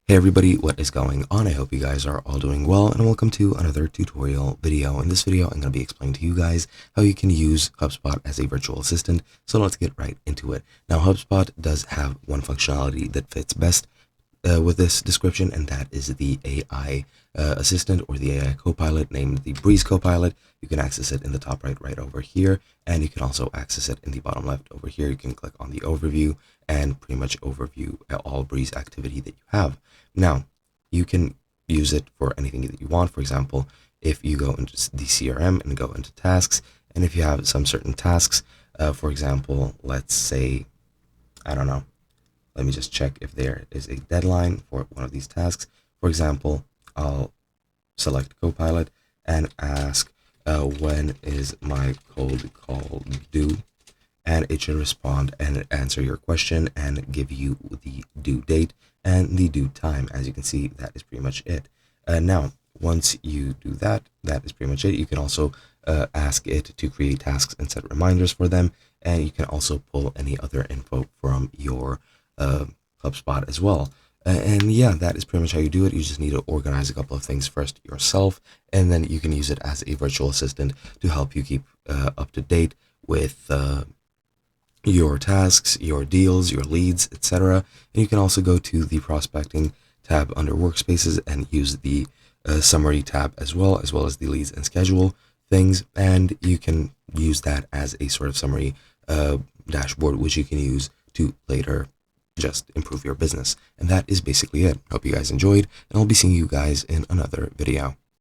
Hey everybody, what is going on? I hope you guys are all doing well, and welcome to another tutorial video. In this video, I'm going to be explaining to you guys how you can use HubSpot as a virtual assistant. So let's get right into it. Now, HubSpot does have one functionality that fits best with this description, and that is the AI assistant or the AI copilot named the Breeze Copilot. You can access it in the top right over here, and you can also access it in the bottom left over here. You can click on the overview and pretty much overview all Breeze activity that you have. Now, you can use it for anything that you want. For example, if you go into the CRM and go into tasks, and if you have some certain tasks, for example, let's say, I don't know, let me just check if there is a deadline for one of these tasks. For example, I'll select Copilot and ask, when is my cold call due? And it should respond and answer your question and give you the due date and the due time. As you can see, that is pretty much it. Now, once you do that, that is pretty much it. You can also ask it to create tasks and set reminders for them. And you can also pull any other info from your HubSpot as well. And yeah, that is pretty much how you do it. You just need to organize a couple of things first yourself, and then you can use it as a virtual assistant to help you keep up to date with your tasks, your deals, your leads, etc. And you can also go to the prospecting tab under workspaces and use the summary tab as well as the leads and schedule things. And you can use that as a sort of summary dashboard, which you can use to later just improve your business. And that is basically it. Hope you guys enjoyed, and I'll be seeing you guys in another video.